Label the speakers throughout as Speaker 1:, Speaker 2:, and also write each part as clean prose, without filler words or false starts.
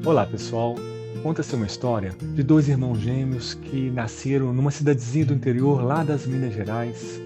Speaker 1: Olá pessoal, conta-se uma história de dois irmãos gêmeos que nasceram numa cidadezinha do interior lá das Minas Gerais.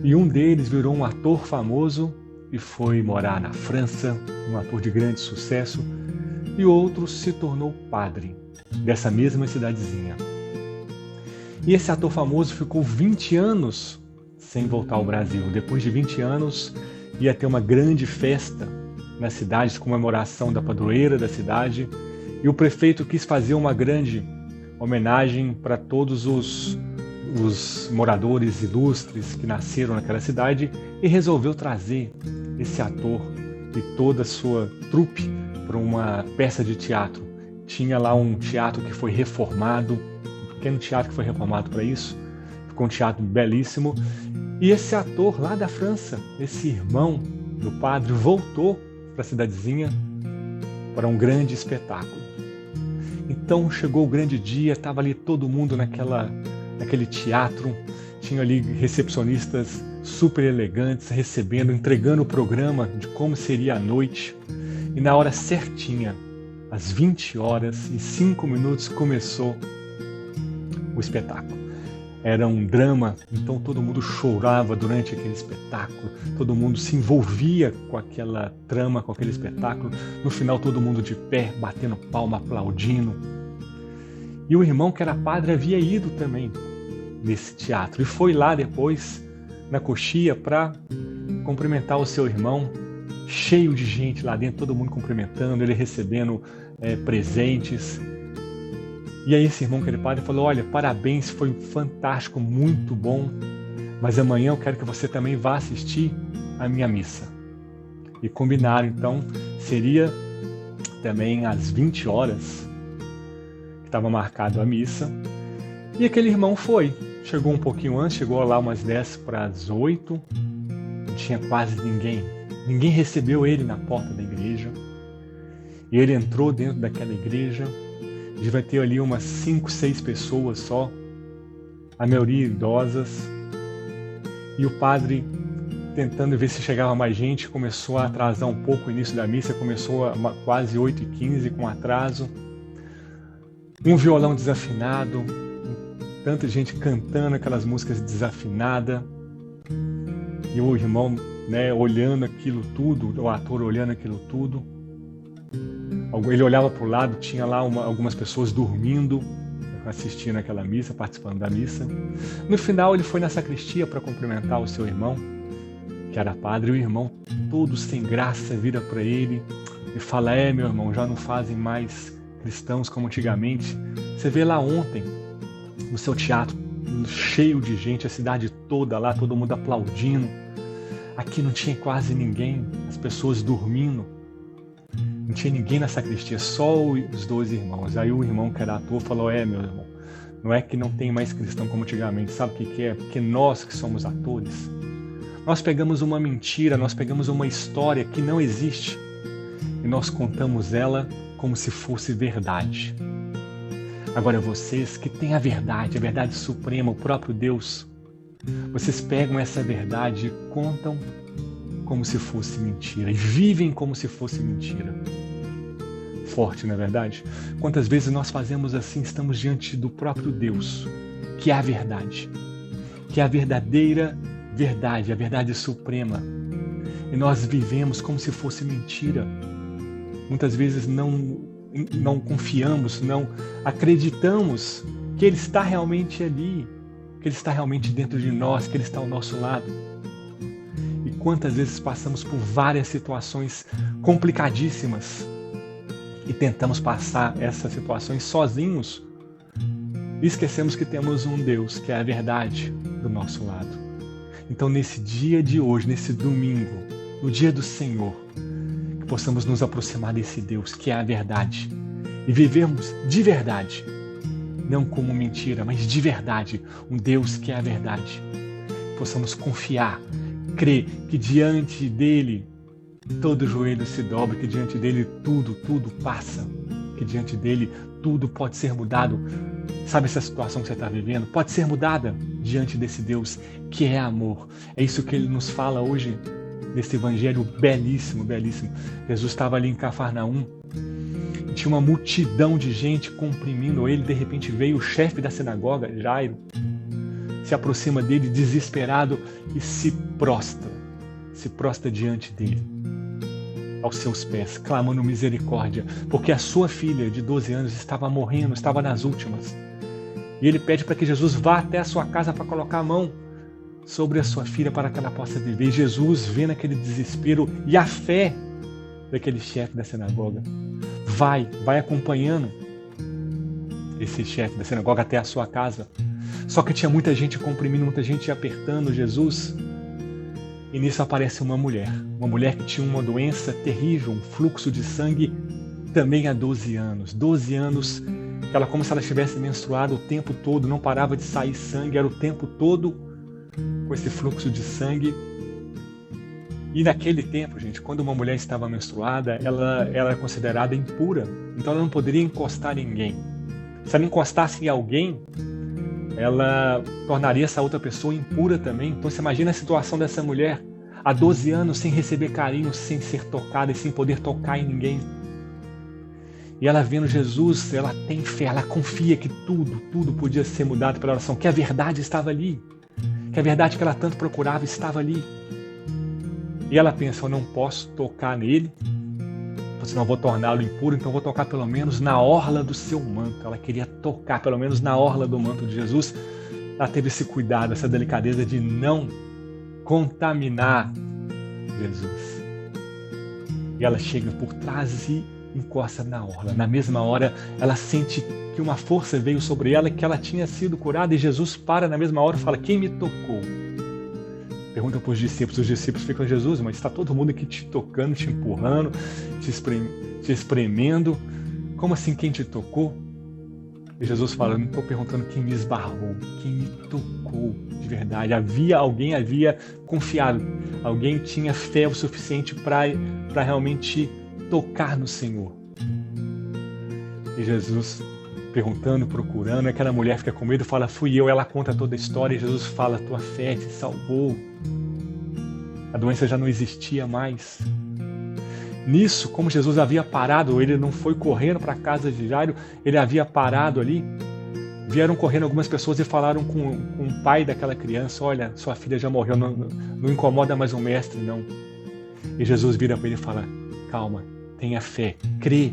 Speaker 1: E um deles virou um ator famoso e foi morar na França, um ator de grande sucesso, e o outro se tornou padre dessa mesma cidadezinha. E esse ator famoso ficou 20 anos sem voltar ao Brasil. Depois de 20 anos, ia ter uma grande festa na cidade, de comemoração da padroeira da cidade, e o prefeito quis fazer uma grande homenagem para todos os moradores ilustres que nasceram naquela cidade e resolveu trazer esse ator e toda a sua trupe para uma peça de teatro. Tinha lá um teatro que foi reformado, um pequeno teatro que foi reformado para isso, ficou um teatro belíssimo, e esse ator lá da França, esse irmão do padre, voltou para a cidadezinha para um grande espetáculo. Então chegou o grande dia, estava ali todo mundo naquele teatro, tinha ali recepcionistas super elegantes recebendo, entregando o programa de como seria a noite, e na hora certinha, às 20h05, começou o espetáculo. Era um drama, então todo mundo chorava durante aquele espetáculo, todo mundo se envolvia com aquela trama, com aquele espetáculo. No final todo mundo de pé, batendo palma, aplaudindo. E o irmão que era padre havia ido também nesse teatro e foi lá depois, na coxia, para cumprimentar o seu irmão, cheio de gente lá dentro, todo mundo cumprimentando, ele recebendo presentes. E aí esse irmão que era padre falou: olha, parabéns, foi fantástico, muito bom, mas amanhã eu quero que você também vá assistir a minha missa. E combinaram, então, seria também às 20h que estava marcado a missa. E aquele irmão foi, chegou um pouquinho antes, chegou lá umas 7h10, não tinha quase ninguém recebeu ele na porta da igreja. E ele entrou dentro daquela igreja. Devia ter ali umas 5, 6 pessoas só, a maioria idosas. E o padre, tentando ver se chegava mais gente, começou a atrasar um pouco o início da missa, começou a quase 8h15 com atraso. Um violão desafinado, tanta gente cantando aquelas músicas desafinadas. E o irmão, olhando aquilo tudo, o ator olhando aquilo tudo. Ele olhava para o lado, tinha lá algumas pessoas dormindo, assistindo aquela missa, participando da missa. No final ele foi na sacristia para cumprimentar o seu irmão, que era padre, e o irmão, todo sem graça, vira para ele e fala: meu irmão, já não fazem mais cristãos como antigamente. Você vê lá ontem, no seu teatro, cheio de gente, a cidade toda lá, todo mundo aplaudindo. Aqui não tinha quase ninguém, as pessoas dormindo. Não tinha ninguém na sacristia, só os dois irmãos. Aí o irmão que era ator falou: meu irmão, não é que não tem mais cristão como antigamente, sabe o que é? Porque nós que somos atores, nós pegamos uma mentira, nós pegamos uma história que não existe e nós contamos ela como se fosse verdade. Agora vocês que têm a verdade suprema, o próprio Deus, vocês pegam essa verdade e contam como se fosse mentira, e vivem como se fosse mentira. Forte, não é verdade? Quantas vezes nós fazemos assim, estamos diante do próprio Deus, que é a verdade, que é a verdadeira verdade, a verdade suprema, e nós vivemos como se fosse mentira. Muitas vezes não confiamos, não acreditamos que Ele está realmente ali, que Ele está realmente dentro de nós, que Ele está ao nosso lado. E quantas vezes passamos por várias situações complicadíssimas e tentamos passar essas situações sozinhos e esquecemos que temos um Deus, que é a verdade, do nosso lado. Então nesse dia de hoje, nesse domingo, no dia do Senhor, que possamos nos aproximar desse Deus, que é a verdade, e vivermos de verdade, não como mentira, mas de verdade, um Deus que é a verdade. Possamos confiar, crer que diante dele todo joelho se dobra, que diante dele tudo passa, que diante dele tudo pode ser mudado. Sabe essa situação que você está vivendo? Pode ser mudada diante desse Deus que é amor. É isso que ele nos fala hoje nesse evangelho belíssimo, belíssimo. Jesus estava ali em Cafarnaum E tinha uma multidão de gente comprimindo ele. De repente veio o chefe da sinagoga, Jairo, se aproxima dele desesperado e se prostra diante dele, aos seus pés, clamando misericórdia, porque a sua filha de 12 anos estava morrendo, estava nas últimas. E ele pede para que Jesus vá até a sua casa para colocar a mão sobre a sua filha para que ela possa viver. E Jesus, vendo aquele desespero e a fé daquele chefe da sinagoga, vai acompanhando esse chefe da sinagoga até a sua casa. Só que tinha muita gente comprimindo, muita gente apertando Jesus. E nisso aparece uma mulher que tinha uma doença terrível, um fluxo de sangue também há 12 anos. 12 anos, ela como se ela estivesse menstruada o tempo todo, não parava de sair sangue, era o tempo todo com esse fluxo de sangue. E naquele tempo, gente, quando uma mulher estava menstruada, ela era considerada impura, então ela não poderia encostar em ninguém. Se ela encostasse em alguém, ela tornaria essa outra pessoa impura também. Então você imagina a situação dessa mulher, há 12 anos, sem receber carinho, sem ser tocada e sem poder tocar em ninguém. E ela vendo Jesus, ela tem fé, ela confia que tudo podia ser mudado pela oração, que a verdade estava ali, que a verdade que ela tanto procurava estava ali. E ela pensa, eu não posso tocar nele, senão eu vou torná-lo impuro, então eu vou tocar pelo menos na orla do seu manto. Ela queria tocar pelo menos na orla do manto de Jesus. Ela teve esse cuidado, essa delicadeza de não contaminar Jesus. E ela chega por trás e encosta na orla. Na mesma hora, ela sente que uma força veio sobre ela, que ela tinha sido curada, e Jesus para na mesma hora e fala, quem me tocou? Pergunta para os discípulos ficam, Jesus, mas está todo mundo aqui te tocando, te empurrando, te espremendo. Como assim, quem te tocou? E Jesus fala, não estou perguntando quem me esbarrou, quem me tocou de verdade. Alguém havia confiado, alguém tinha fé o suficiente para realmente tocar no Senhor. E Jesus perguntando, procurando, aquela mulher fica com medo, fala, fui eu, ela conta toda a história, e Jesus fala, tua fé te salvou. A doença já não existia mais. Nisso, como Jesus havia parado, ele não foi correndo para a casa de Jairo, ele havia parado ali. Vieram correndo algumas pessoas e falaram com o pai daquela criança, olha, sua filha já morreu, não incomoda mais o mestre, não. E Jesus vira para ele e fala, calma, tenha fé, crê.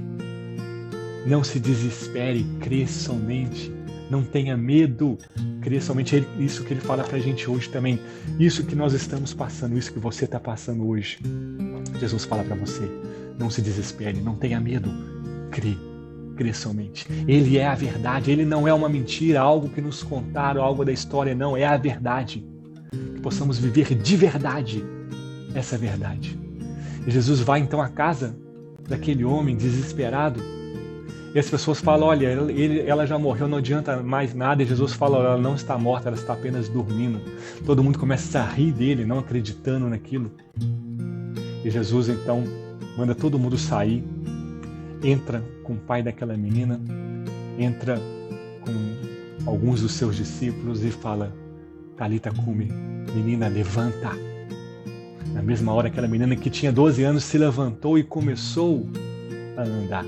Speaker 1: Não se desespere, crê somente. Não tenha medo, crê somente. Isso que ele fala pra gente hoje também. Isso que nós estamos passando, isso que você está passando hoje. Jesus fala para você, não se desespere, não tenha medo, crê somente. Ele é a verdade, ele não é uma mentira, algo que nos contaram, algo da história, não, é a verdade. Que possamos viver de verdade essa verdade. E Jesus vai então à casa daquele homem desesperado, e as pessoas falam, olha, ela já morreu, não adianta mais nada. E Jesus fala, ela não está morta, ela está apenas dormindo. Todo mundo começa a rir dele, não acreditando naquilo. E Jesus então manda todo mundo sair, entra com o pai daquela menina, entra com alguns dos seus discípulos e fala, Talita cumi, menina, levanta. Na mesma hora, aquela menina que tinha 12 anos se levantou e começou a andar.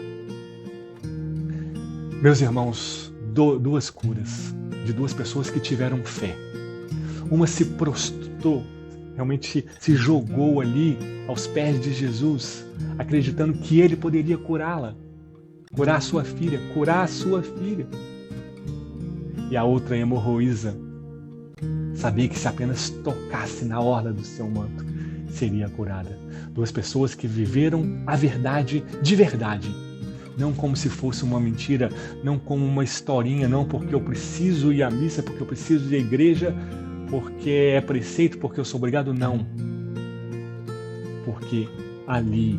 Speaker 1: Meus irmãos, duas curas de duas pessoas que tiveram fé. Uma se prostrou, realmente se jogou ali aos pés de Jesus, acreditando que ele poderia curá-la, curar a sua filha. E a outra, hemorroísa, sabia que se apenas tocasse na orla do seu manto, seria curada. Duas pessoas que viveram a verdade de verdade. Não como se fosse uma mentira, não como uma historinha, não porque eu preciso ir à missa, porque eu preciso ir à igreja, porque é preceito, porque eu sou obrigado, não. Porque ali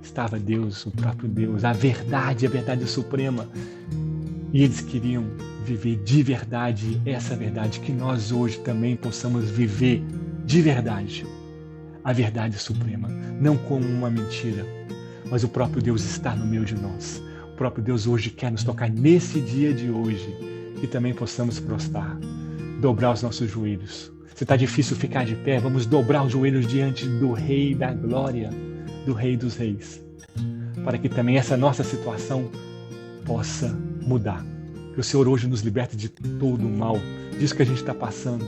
Speaker 1: estava Deus, o próprio Deus, a verdade suprema. E eles queriam viver de verdade essa verdade, que nós hoje também possamos viver de verdade a verdade suprema, não como uma mentira. Mas o próprio Deus está no meio de nós. O próprio Deus hoje quer nos tocar nesse dia de hoje, que também possamos prostrar, dobrar os nossos joelhos. Se está difícil ficar de pé, vamos dobrar os joelhos diante do Rei da Glória, do Rei dos Reis. para que também essa nossa situação possa mudar. Que o Senhor hoje nos liberte de todo o mal, disso que a gente está passando,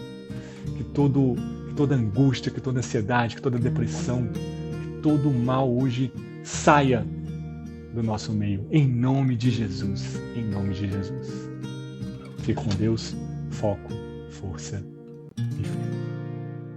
Speaker 1: que toda angústia, que toda ansiedade, que toda depressão, que todo o mal hoje saia do nosso meio, em nome de Jesus, em nome de Jesus. Fique com Deus, foco, força e fé.